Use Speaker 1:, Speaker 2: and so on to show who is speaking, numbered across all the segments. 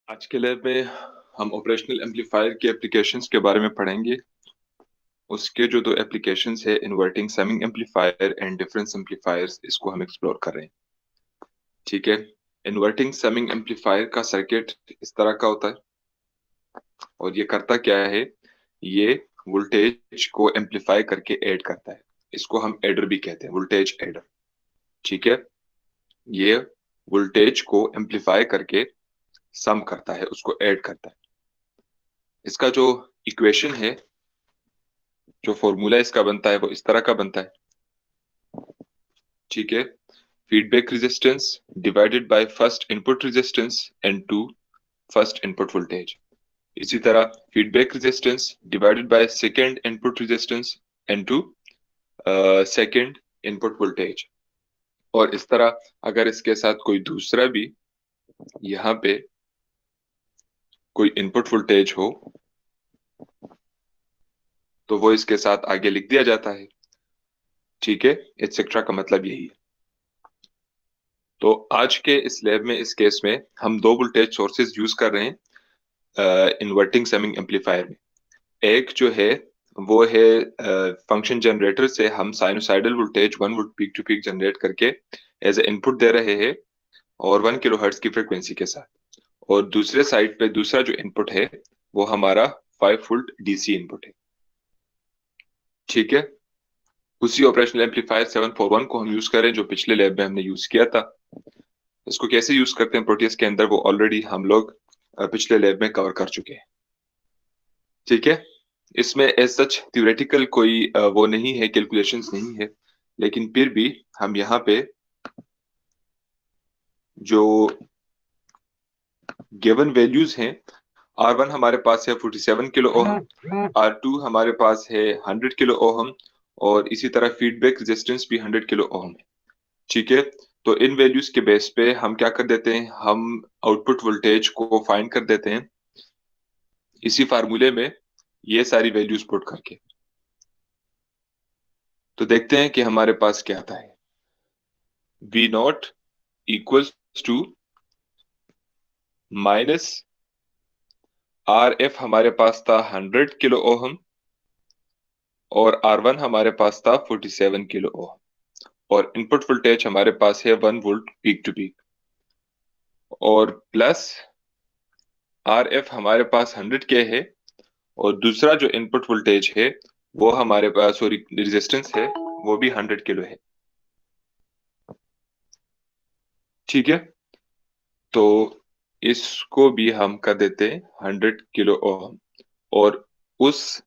Speaker 1: आज के लैब में हम ऑपरेशनल एम्पलीफायर के एप्लीकेशंस के बारे में पढ़ेंगे। उसके जो दो एप्लीकेशंस है, inverting summing amplifier and difference amplifiers, इसको हम एक्सप्लोर कर रहे हैं। ठीक है। इन्वर्टिंग समिंग एम्पलीफायर का सर्किट इस तरह का होता है और ये करता क्या है, ये वोल्टेज को एम्पलीफाई करके ऐड करता है। इसको हम एडर भी कहते हैं, वोल्टेज एडर। ठीक है। ये वोल्टेज को एम्पलीफाई करके सम करता है, उसको ऐड करता है। इसका जो इक्वेशन है, जो फॉर्मूला इसका बनता है, वो इस तरह का बनता है। ठीक है। Feedback resistance divided by first input resistance and to first input voltage. इसी तरह feedback resistance divided by second input resistance and to second input voltage. और इस तरह अगर इसके साथ कोई दूसरा भी यहाँ पे कोई इनपुट वोल्टेज हो तो वो इसके साथ आगे लिख दिया जाता है। ठीक है। एटसेट्रा का मतलब यही है। तो आज के इस लैब में, इस केस में हम दो वोल्टेज सोर्सेज यूज कर रहे हैं इन्वर्टिंग समिंग एम्पलीफायर में। एक जो है वो है फंक्शन जनरेटर से हम sinusoidal voltage 1 volt peak to peak generate करके एज ए इनपुट दे रहे हैं और 1 किलो हर्ट्ज की फ्रिक्वेंसी के साथ। और दूसरे साइड पे दूसरा जो इनपुट है वो हमारा 5 वोल्ट डीसी इनपुट है। ठीक है। उसी ऑपरेशनल एम्पलीफायर 741 को हम यूज करें जो पिछले लैब में हमने यूज किया था। इसको कैसे यूज करते हैं प्रोटीएस के अंदर, वो ऑलरेडी हम लोग पिछले लैब में कवर कर चुके हैं। ठीक है। इसमें एज सच थ्योरेटिकल कोई वो नहीं है, कैलकुलेशंस नहीं है, लेकिन फिर भी हम यहाँ पे जो गिवन वैल्यूज हैं, R1 हमारे पास है 47 किलो ओहम, R2 हमारे पास है 100 किलो ओहम और इसी तरह फीडबैक रेजिस्टेंस भी 100 किलो ओहम है। ठीक है। तो इन वैल्यूज के बेस पे हम क्या कर देते हैं, हम आउटपुट वोल्टेज को फाइंड कर देते हैं इसी फार्मूले में ये सारी वैल्यूज पुट करके। तो देखते हैं कि हमारे पास क्या आता है। V not equals to minus RF हमारे पास था 100 किलो ओहम और R1 हमारे पास था 47 किलो ओहम और इनपुट वोल्टेज हमारे पास है 1 वोल्ट पीक टू पीक और प्लस RF हमारे पास 100 के है और दूसरा जो इनपुट वोल्टेज है वो हमारे पास, सॉरी, रेजिस्टेंस है, वो भी 100 किलो है। ठीक है। तो इसको भी हम कर देते हैं 100 किलो ओहम और उस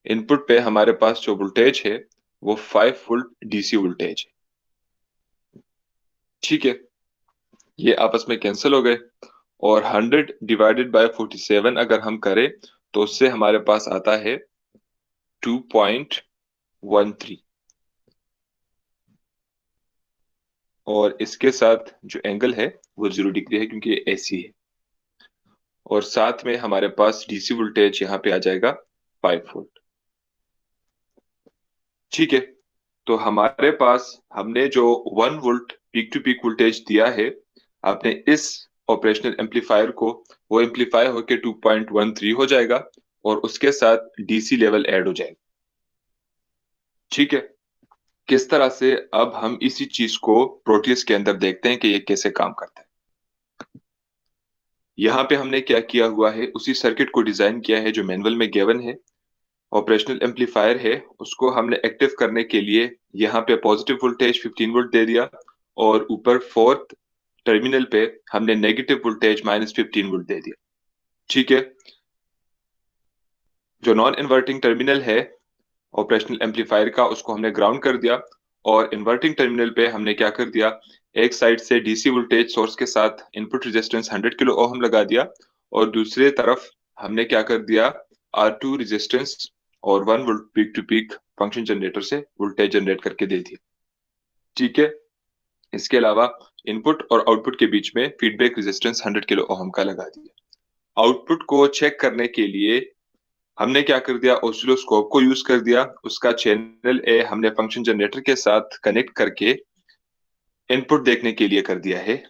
Speaker 1: इनपुट पे हमारे पास जो वोल्टेज है वो 5 वोल्ट डीसी वोल्टेज है। ठीक है। ये आपस में कैंसिल हो गए और 100 डिवाइडेड बाय 47 अगर हम करें तो उससे हमारे पास आता है 2.13 और इसके साथ जो एंगल है वो 0 डिग्री है क्योंकि ये एसी है और साथ में हमारे पास डीसी वोल्टेज यहाँ पे आ जाएगा 5 वोल्ट। ठीक है। तो हमारे पास हमने जो 1 volt peak to peak voltage दिया है आपने इस ऑपरेशनल एम्पलीफायर को, वो एम्पलीफाई होके 2.13 हो जाएगा और उसके साथ डीसी लेवल ऐड हो जाएगा। ठीक है। किस तरह से, अब हम इसी चीज को प्रोटीएस के अंदर देखते हैं कि ये कैसे काम करता है। यहाँ पे हमने क्या किया हुआ है, उसी सर्किट को डिजाइन किया है जो मैनुअल में गिवन है। ऑपरेशनल एम्पलीफायर है, उसको हमने एक्टिव करने के लिए यहाँ पे पॉजिटिव वोल्टेज 15 वोल्ट दे दिया और ऊपर फोर्थ टर्मिनल पे हमने नेगेटिव वोल्टेज -15 वोल्ट दे दिया। ठीक है। जो नॉन इन्वर्टिंग टर्मिनल है ऑपरेशनल एम्पलीफायर का, उसको हमने ग्राउंड कर दिया और इन्वर्टिंग टर्मिनल पे हमने क्या कर दिया, एक साइड से डीसी वोल्टेज सोर्स के साथ इनपुट रेजिस्टेंस 100 किलो ओहम लगा दिया और दूसरे तरफ हमने क्या कर दिया, R2 रेजिस्टेंस और 1 volt peak to peak function generator से वोल्टेज जनरेट करके दे दिया। ठीक है। इसके अलावा इनपुट और आउटपुट के बीच में फीडबैक रेजिस्टेंस 100 किलो ओहम का लगा दिया। आउटपुट को चेक करने के लिए हमने क्या कर दिया, ऑसिलोस्कोप को यूज कर दिया, उसका चैनल ए हमने फंक्शन जनरेटर के साथ कनेक्ट करके इनपुट देखने के लिए कर दिया है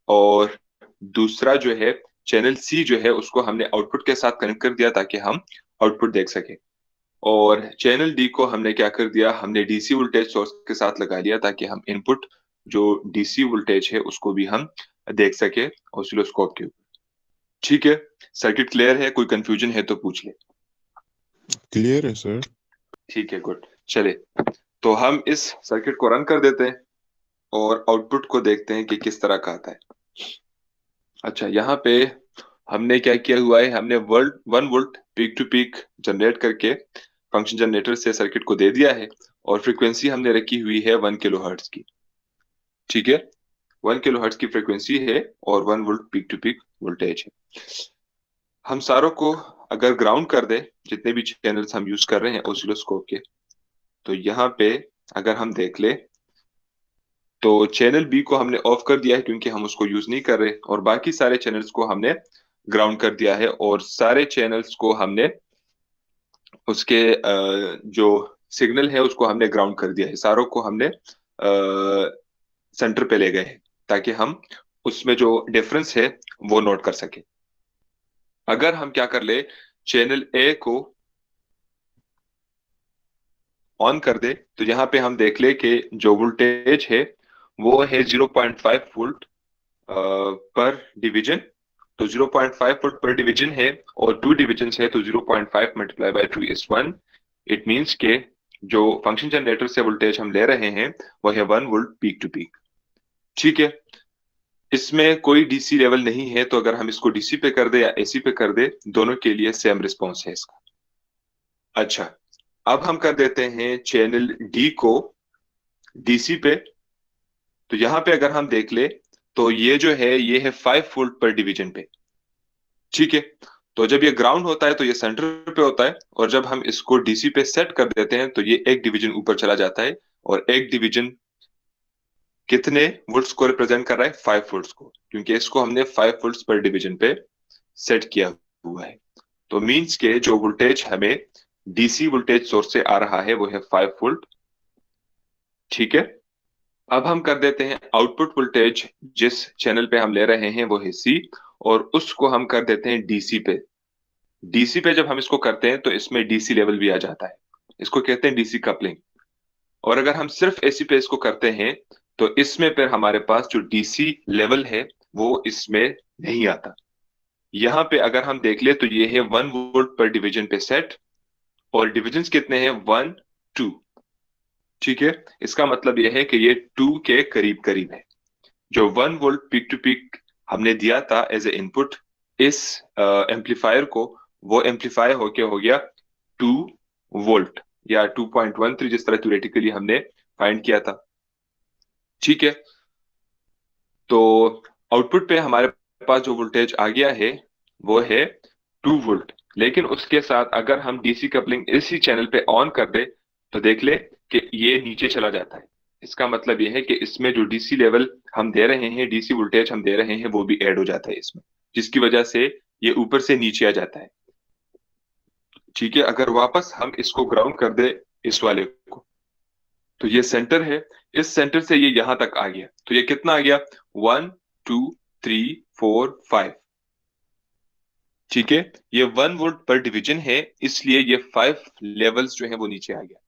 Speaker 1: और दूसरा जो है चैनल सी जो है उसको हमने आउटपुट के साथ कनेक्ट कर दिया ताकि हम आउटपुट देख सके। और चैनल डी को हमने क्या कर दिया, हमने डीसी वोल्टेज सोर्स के साथ लगा लिया ताकि हम इनपुट जो डीसी वोल्टेज है उसको भी हम देख सके ऑसिलोस्कोप के ऊपर। ठीक है, सर्किट क्लियर है? कोई कंफ्यूजन है तो पूछ ले।
Speaker 2: क्लियर है सर।
Speaker 1: ठीक है, गुड। चले तो हम इस सर्किट को रन कर देते हैं और आउटपुट को देखते हैं कि किस तरह का आता है। अच्छा, यहाँ पे हमने क्या किया हुआ है, हमने 1 volt peak to peak generate करके फंक्शन जनरेटर से सर्किट को दे दिया है और फ्रीक्वेंसी हमने रखी हुई है 1 किलोहर्ट्ज की। ठीक है, 1 किलोहर्ट्ज की फ्रीक्वेंसी है और 1 volt peak to peak voltage है। हम सारों को अगर ग्राउंड कर दे, जितने भी चैनल्स हम यूज कर रहे हैं ऑसिलोस्कोप के, तो यहाँ पे अगर हम देख ले तो चैनल बी को हमने ऑफ कर दिया है क्योंकि हम उसको यूज नहीं कर रहे, और बाकी सारे चैनल्स को हमने ग्राउंड कर दिया है और सारे चैनल्स को हमने उसके जो सिग्नल है उसको हमने ग्राउंड कर दिया है। सारों को हमने सेंटर पे ले गए हैं ताकि हम उसमें जो डिफरेंस है वो नोट कर सके। अगर हम क्या कर ले, चैनल ए को ऑन कर दे तो यहाँ पे हम देख ले कि जो वोल्टेज है वो है 0.5 वोल्ट पर डिवीजन। तो 0.5 वोल्ट पर डिवीजन है और 2 डिवीजन है तो 0.5 multiply by 2 is 1। It means के जो फंक्शन जनरेटर से वोल्टेज हम ले रहे हैं वो है 1 वोल्ट पीक टू पीक। ठीक है, इसमें कोई डीसी लेवल नहीं है, तो अगर हम इसको डीसी पे कर दे या एसी पे कर दे, दोनों के लिए सेम रिस्पॉन्स है इसका। अच्छा, अब हम कर देते हैं चैनल डी को डीसी पे। तो यहां पे अगर हम देख ले तो ये जो है ये है 5 वोल्ट पर डिवीजन पे। ठीक है, तो जब ये ग्राउंड होता है तो ये सेंटर पे होता है, और जब हम इसको डीसी पे सेट कर देते हैं तो ये एक डिवीजन ऊपर चला जाता है, और एक डिवीजन कितने वोल्ट्स को रिप्रेजेंट कर रहा है, 5 वोल्ट्स को, क्योंकि इसको हमने 5 वोल्ट्स पर डिवीजन पे सेट किया हुआ है। तो मींस के जो वोल्टेज हमें डीसी वोल्टेज सोर्स से आ रहा है वो है 5 वोल्ट। ठीक है, अब हम कर देते हैं आउटपुट वोल्टेज जिस चैनल पे हम ले रहे हैं वो है सी, और उसको हम कर देते हैं डीसी पे। डीसी पे जब हम इसको करते हैं तो इसमें डीसी लेवल भी आ जाता है, इसको कहते हैं डीसी कपलिंग। और अगर हम सिर्फ एसी पे इसको करते हैं तो इसमें फिर हमारे पास जो डीसी लेवल है वो इसमें नहीं आता। यहाँ पे अगर हम देख ले तो ये है 1 वोल्ट पर डिवीजन पे सेट, और डिविजन्स कितने हैं, 1 2। ठीक है, इसका मतलब यह है कि ये 2 के करीब करीब है। जो 1 वोल्ट पीक टू पीक हमने दिया था एज ए इनपुट इस एम्पलीफायर को, वो एम्पलीफाई होके हो गया 2 वोल्ट या 2.13, जिस तरह थ्योरेटिकली हमने फाइंड किया था। ठीक है, तो आउटपुट पे हमारे पास जो वोल्टेज आ गया है वो है 2 वोल्ट। लेकिन उसके साथ अगर हम डीसी कपलिंग इसी चैनल पे ऑन कर दे तो देख ले कि ये नीचे चला जाता है। इसका मतलब ये है कि इसमें जो डीसी लेवल हम दे रहे हैं, डीसी वोल्टेज हम दे रहे हैं, वो भी ऐड हो जाता है इसमें, जिसकी वजह से ये ऊपर से नीचे आ जाता है। ठीक है, अगर वापस हम इसको ग्राउंड कर दे इस वाले को, तो ये सेंटर है, इस सेंटर से ये यहां तक आ गया, तो ये कितना आ गया, 1 2 3 4 5। ठीक है, ये 1 वोल्ट पर डिवीजन है, इसलिए ये 5 लेवल्स जो है वो नीचे आ गया।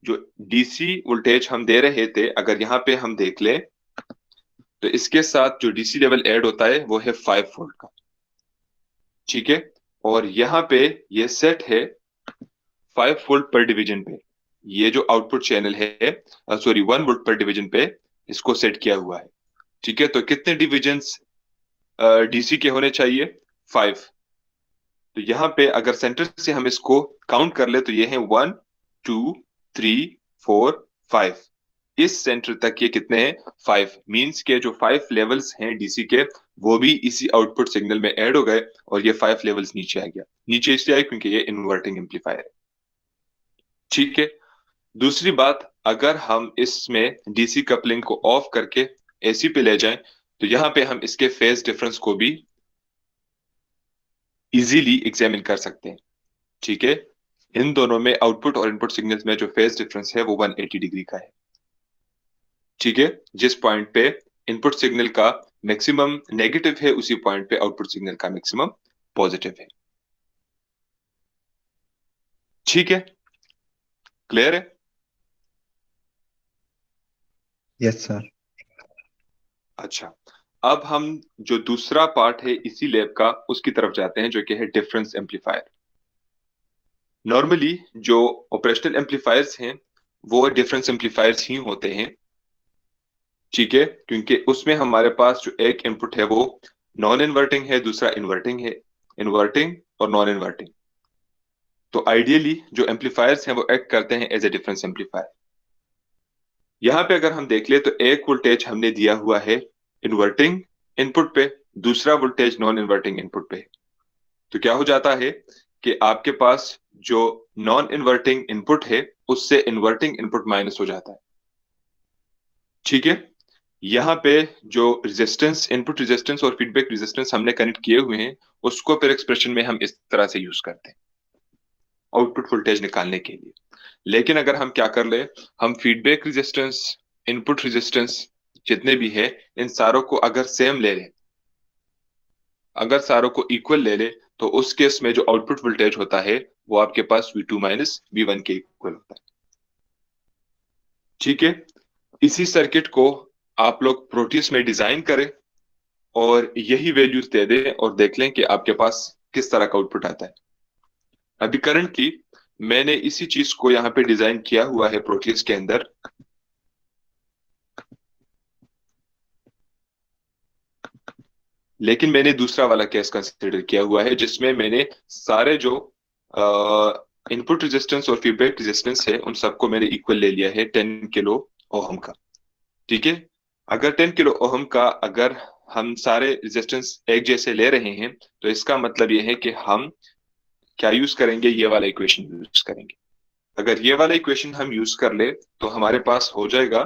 Speaker 1: जो डीसी वोल्टेज हम दे रहे थे, अगर यहाँ पे हम देख ले तो इसके साथ जो डीसी लेवल ऐड होता है वो है 5 वोल्ट का। ठीक है, और यहाँ पे ये सेट है 5 वोल्ट पर डिवीजन पे। ये जो आउटपुट चैनल है, सॉरी 1 वोल्ट पर डिवीजन पे इसको सेट किया हुआ है। ठीक है, तो कितने डिविजन्स डीसी के होने चाहिए, 5। तो यहाँ पे अगर सेंटर से हम इसको काउंट कर ले तो ये है 1 2 3 4 5। इस सेंटर तक ये कितने हैं, 5। मींस के जो 5 लेवल्स हैं डीसी के वो भी इसी आउटपुट सिग्नल में ऐड हो गए, और ये 5 लेवल्स नीचे आ गया। नीचे इसलिए आए क्योंकि ये इन्वर्टिंग एम्पलीफायर है। ठीक है, दूसरी बात, अगर हम इसमें डीसी कपलिंग को ऑफ करके एसी पे ले जाएं तो यहाँ पे हम इसके फेज डिफरेंस को भी इजीली एग्जामिन कर सकते हैं। ठीक है, इन दोनों में आउटपुट और इनपुट सिग्नल्स में जो फेज डिफरेंस है वो 180 डिग्री का है। ठीक है, जिस पॉइंट पे इनपुट सिग्नल का मैक्सिमम नेगेटिव है उसी पॉइंट पे आउटपुट सिग्नल का मैक्सिमम पॉजिटिव है। ठीक है, क्लियर है?
Speaker 3: Yes sir.
Speaker 1: अच्छा, अब हम जो दूसरा पार्ट है इसी लैब का उसकी तरफ जाते हैं, जो कि है डिफरेंस एम्पलीफायर। नॉर्मली जो ऑपरेशनल एम्पलीफायर्स हैं वो डिफरेंस एम्पलीफायर्स ही होते हैं, ठीक है, क्योंकि उसमें हमारे पास जो एक इनपुट है वो नॉन इन्वर्टिंग है, दूसरा इन्वर्टिंग है, इन्वर्टिंग और नॉन इन्वर्टिंग। तो आइडियली जो एम्पलीफायर्स हैं वो एक्ट करते हैं एज ए डिफरेंस एम्पलीफायर। यहाँ पे अगर हम देख ले तो एक वोल्टेज हमने दिया हुआ है इन्वर्टिंग इनपुट पे, दूसरा वोल्टेज नॉन इन्वर्टिंग इनपुट पे। तो क्या हो जाता है कि आपके पास जो नॉन इन्वर्टिंग इनपुट है उससे इन्वर्टिंग इनपुट माइनस हो जाता है, ठीक है। यहाँ पे जो रेजिस्टेंस, इनपुट रेजिस्टेंस और फीडबैक रेजिस्टेंस हमने कनेक्ट किए हुए हैं उसको फिर एक्सप्रेशन में हम इस तरह से यूज करते हैं आउटपुट वोल्टेज निकालने के लिए। लेकिन अगर हम क्या कर ले, हम फीडबैक रेजिस्टेंस, इनपुट रेजिस्टेंस जितने भी है इन सारों को अगर सेम ले ले, अगर सारों को इक्वल ले ले, तो उस केस में जो आउटपुट वोल्टेज होता है वो आपके पास V2 माइनस V1 के इक्वल होता है, ठीक है। इसी सर्किट को आप लोग प्रोटीज में डिजाइन करें और यही वैल्यूज दे दें और देख लें कि आपके पास किस तरह का आउटपुट आता है। अभी करंटली मैंने इसी चीज को यहाँ पे डिजाइन किया हुआ है प्रोटीज के अंदर। लेकिन मैंने दूसरा वाला केस कंसिडर किया हुआ है जिसमें मैंने सारे जो इनपुट रेजिस्टेंस और फीडबैक रेजिस्टेंस है उन सबको मैंने इक्वल ले लिया है 10 किलो ओहम का, ठीक है। अगर 10 किलो ओहम का अगर हम सारे रेजिस्टेंस एक जैसे ले रहे हैं तो इसका मतलब ये है कि हम क्या यूज करेंगे, ये वाला इक्वेशन यूज करेंगे। अगर ये वाला इक्वेशन हम यूज कर ले तो हमारे पास हो जाएगा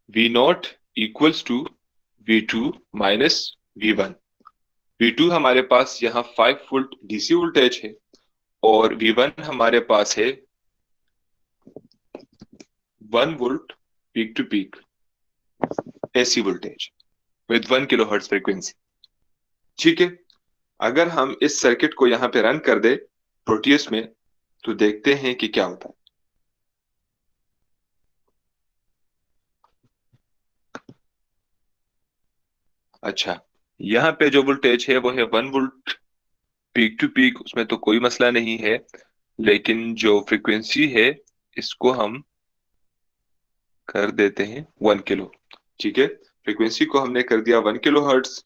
Speaker 1: V not equals to V2 minus V1। V2 हमारे पास यहाँ 5 वोल्ट डीसी वोल्टेज है और V1 हमारे पास है 1 volt peak to peak AC voltage with 1 kilo hertz frequency, ठीक है। अगर हम इस सर्किट को यहाँ पे रन कर दे प्रोटियस में तो देखते हैं कि क्या होता है। अच्छा, यहाँ पे जो वोल्टेज है वो है 1 वोल्ट पीक टू पीक, उसमें तो कोई मसला नहीं है। लेकिन जो फ्रीक्वेंसी है इसको हम कर देते हैं 1 किलो, ठीक है। फ्रीक्वेंसी को हमने कर दिया 1 किलो हर्ट्ज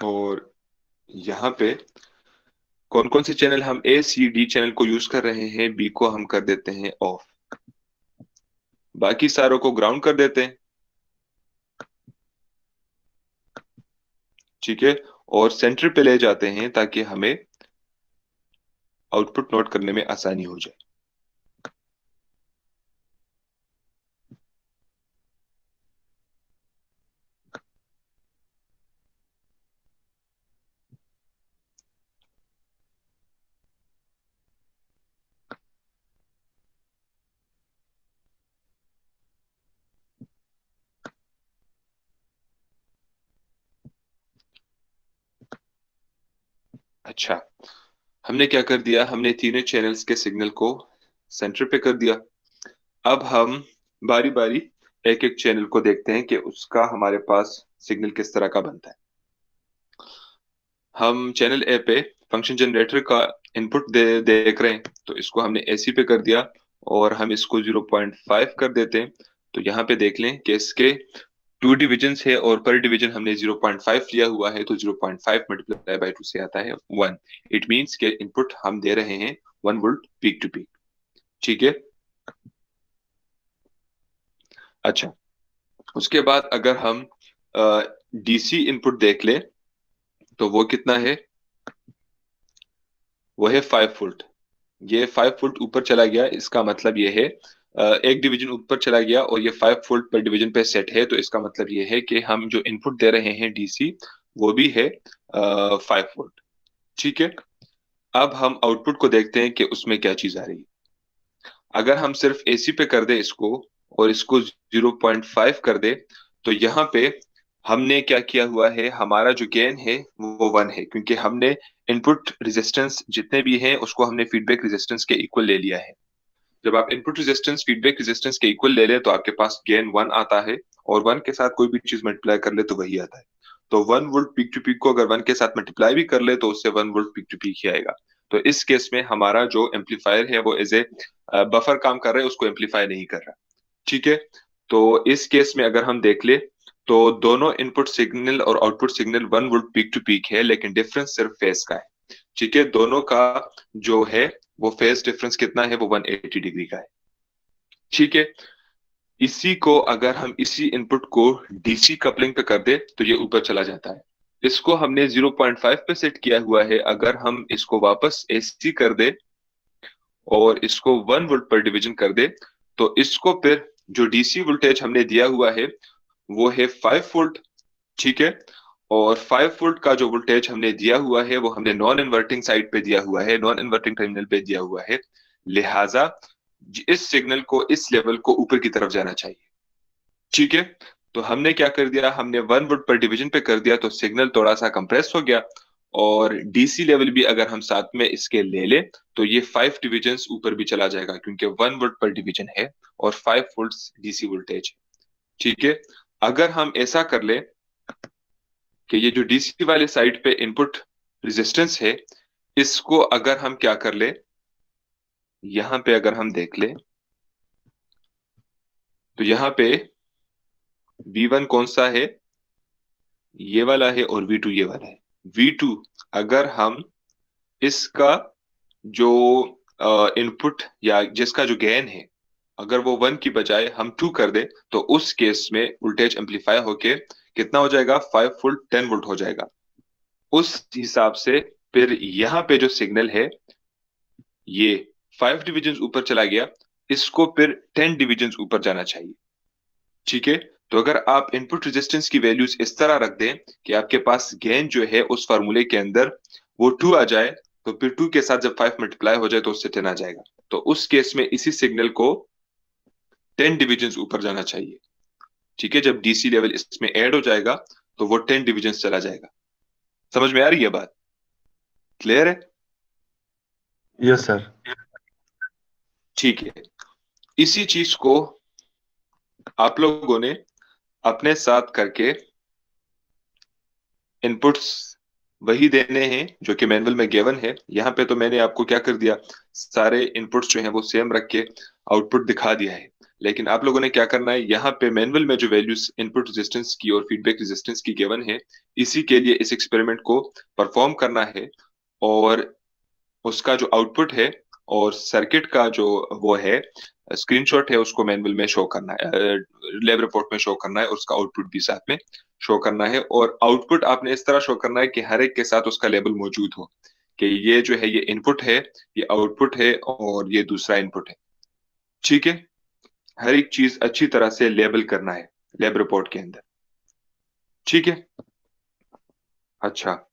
Speaker 1: और यहाँ पे कौन कौन से चैनल हम ए सी डी चैनल को यूज कर रहे हैं, बी को हम कर देते हैं ऑफ, बाकी सारों को ग्राउंड कर देते हैं, ठीक है। और सेंटर पे ले जाते हैं ताकि हमें आउटपुट नोट करने में आसानी हो जाए। अच्छा, हमने क्या कर दिया, हमने तीनों चैनल्स के सिग्नल को सेंटर पे कर दिया। अब हम बारी बारी एक एक चैनल को देखते हैं कि उसका हमारे पास सिग्नल किस तरह का बनता है। हम चैनल ए पे फंक्शन जनरेटर का इनपुट देख रहे हैं, तो इसको हमने एसी पे कर दिया और हम इसको 0.5 कर देते हैं। तो यहाँ पे देख लें कि इसके 2 डिविजन्स है और पर डिवीजन हमने 0.5 लिया हुआ है, तो 0.5 मल्टीप्लाई बाय 2 से आता है 1। इट मींस के इनपुट हम दे रहे हैं 1 वोल्ट पीक टू पीक, ठीक है। अच्छा, उसके बाद अगर हम डीसी इनपुट देख ले तो वो कितना है, वो है 5 वोल्ट। ये 5 वोल्ट ऊपर चला गया, इसका मतलब ये है एक डिवीजन ऊपर चला गया और ये 5 वोल्ट पर डिवीजन पे सेट है, तो इसका मतलब ये है कि हम जो इनपुट दे रहे हैं डीसी वो भी है 5 वोल्ट, ठीक है। अब हम आउटपुट को देखते हैं कि उसमें क्या चीज आ रही है। अगर हम सिर्फ एसी पे कर दे इसको और इसको 0.5 कर दे, तो यहाँ पे हमने क्या किया हुआ है, हमारा जो गेन है वो 1 है, क्योंकि हमने इनपुट रेजिस्टेंस जितने भी हैं उसको हमने फीडबैक रेजिस्टेंस के इक्वल ले लिया है। जब आप इनपुट रेजिस्टेंस फीडबैक रेजिस्टेंस के इक्वल ले लें तो आपके पास गेन 1 आता है, और 1 के साथ कोई भी चीज मल्टीप्लाई कर ले तो वही आता है। तो 1 वोल्ट पीक टू पीक को अगर 1 के साथ मल्टीप्लाई भी कर ले तो उससे 1 वोल्ट पीक टू पीक ही आएगा। तो इस केस में हमारा जो एम्पलीफायर है वो एज ए बफर काम कर रहा है, उसको एम्पलीफाई नहीं कर रहा। ठीक है, तो इस केस में अगर हम देख ले तो दोनों इनपुट सिग्नल और output signal 1 volt peak to peak है, लेकिन डिफरेंस सिर्फ फेज का है। ठीक है, दोनों का जो है वो फेज डिफरेंस कितना है, वो 180 डिग्री का है। ठीक है, इसी को अगर हम इसी इनपुट को डीसी कपलिंग पे कर दे तो ये ऊपर चला जाता है। इसको हमने 0.5 पे सेट किया हुआ है, अगर हम इसको वापस एसी कर दे और इसको 1 वोल्ट पर डिवीजन कर दे तो इसको फिर जो डीसी वोल्टेज हमने दिया हुआ है वो है 5 वोल्ट। ठीक है, और 5 वोल्ट का जो वोल्टेज हमने दिया हुआ है वो हमने नॉन इन्वर्टिंग साइड पे दिया हुआ है, नॉन इन्वर्टिंग टर्मिनल पे दिया हुआ है, लिहाजा इस सिग्नल को इस लेवल को ऊपर की तरफ जाना चाहिए। ठीक है, तो हमने क्या कर दिया, हमने 1 वोल्ट पर डिवीजन पे कर दिया तो सिग्नल थोड़ा सा कंप्रेस हो गया, और डीसी लेवल भी अगर हम साथ में इसके ले ले तो ये 5 डिविजन्स ऊपर भी चला जाएगा, क्योंकि 1 वोल्ट पर डिवीजन है और 5 वोल्ट डीसी वोल्टेज है। ठीक है, अगर हम ऐसा कर ले कि ये जो डीसी वाले साइड पे इनपुट रेजिस्टेंस है इसको अगर हम क्या कर ले, यहां पे अगर हम देख ले तो यहाँ पे V1 कौन सा है, ये वाला है, और V2 ये वाला है। V2 अगर हम इसका जो इनपुट या जिसका जो गेन है अगर वो 1 की बजाय हम 2 कर दे तो उस केस में वोल्टेज एम्पलीफाई होके कितना हो जाएगा, 5 वोल्ट 10 वोल्ट हो जाएगा। उस हिसाब से फिर यहाँ पे जो सिग्नल है ये 5 डिविजन ऊपर चला गया, इसको फिर 10 डिविजन ऊपर जाना चाहिए। ठीक है, तो अगर आप इनपुट रेजिस्टेंस की वैल्यूज इस तरह रख दें कि आपके पास गेन जो है उस फार्मूले के अंदर वो 2 आ जाए, तो फिर 2 के साथ जब 5 मल्टीप्लाई हो जाए तो उससे 10 आ जाएगा। तो उस केस में इसी सिग्नल को 10 डिविजन ऊपर जाना चाहिए। ठीक है, जब डीसी लेवल इसमें ऐड हो जाएगा तो वो 10 डिविजन चला जाएगा। समझ में आ रही है बात, क्लियर है?
Speaker 4: Yes sir.
Speaker 1: ठीक है, इसी चीज को आप लोगों ने अपने साथ करके इनपुट्स वही देने हैं जो कि मैनुअल में गिवन है। यहाँ पे तो मैंने आपको क्या कर दिया, सारे इनपुट्स जो हैं वो सेम रख के आउटपुट दिखा दिया है, लेकिन आप लोगों ने क्या करना है, यहाँ पे मैनुअल में जो वैल्यूज इनपुट रेजिस्टेंस की और फीडबैक रेजिस्टेंस की गिवन है इसी के लिए इस एक्सपेरिमेंट को परफॉर्म करना है, और उसका जो आउटपुट है और सर्किट का जो वो है स्क्रीनशॉट है उसको मैनुअल में शो करना है, लैब रिपोर्ट में शो करना है, और उसका आउटपुट भी साथ में शो करना है। और आउटपुट आपने इस तरह शो करना है कि हर एक के साथ उसका लेबल मौजूद हो कि ये जो है ये इनपुट है, ये आउटपुट है, और ये दूसरा इनपुट है। ठीक है, हर एक चीज अच्छी तरह से लेबल करना है लैब रिपोर्ट के अंदर। ठीक है, अच्छा,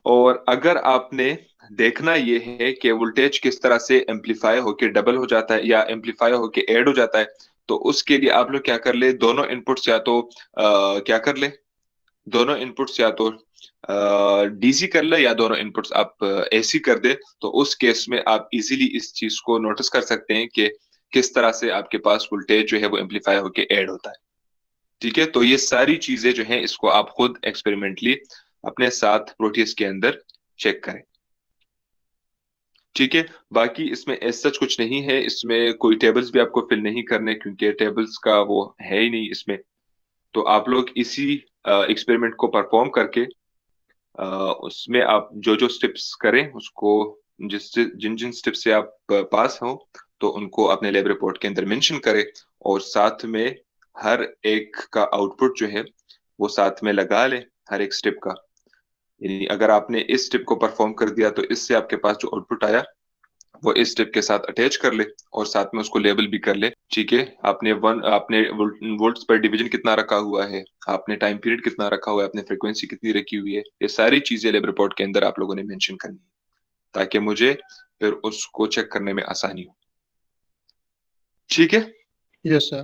Speaker 1: और अगर आपने देखना ये है कि वोल्टेज किस तरह से एम्पलीफाई होके डबल हो जाता है या एम्पलीफाई होके ऐड हो जाता है, तो उसके लिए आप लोग क्या कर ले, दोनों इनपुट्स या तो क्या कर ले, दोनों इनपुट्स या तो डीसी कर ले या दोनों इनपुट्स आप एसी कर दे, तो उस केस में आप इजीली इस चीज को नोटिस कर सकते हैं कि किस तरह से आपके पास वोल्टेज जो है वो एम्पलीफाई होके ऐड होता है। ठीक है, तो ये सारी चीजें जो हैं इसको आप खुद एक्सपेरिमेंटली अपने साथ प्रोटीज के अंदर चेक करें। ठीक है, बाकी इसमें एज सच कुछ नहीं है, इसमें कोई टेबल्स भी आपको फिल नहीं करने, क्योंकि टेबल्स का वो है ही नहीं इसमें। तो आप लोग इसी एक्सपेरिमेंट को परफॉर्म करके उसमें आप जो जो स्टेप्स करें उसको जिन जिन स्टेप से आप पास हो तो उनको अपने लैब रिपोर्ट के अंदर मेंशन करें, और साथ में हर एक का आउटपुट जो है वो साथ में लगा लें हर एक स्टेप का। यानी अगर आपने इस स्टेप को परफॉर्म कर दिया तो इससे आपके पास जो आउटपुट आया वो इस स्टेप के साथ अटैच कर ले और साथ में उसको लेबल भी कर ले। ठीक है, आपने वोल्ट्स पर डिवीजन कितना रखा हुआ है, आपने टाइम पीरियड कितना रखा हुआ है, आपने फ्रीक्वेंसी कितनी रखी हुई है, ये सारी चीजें लैब रिपोर्ट के अंदर आप लोगों ने मेंशन करनी है ताकि मुझे फिर उसको चेक करने में आसानी हो। ठीक है।
Speaker 3: Yes, sir.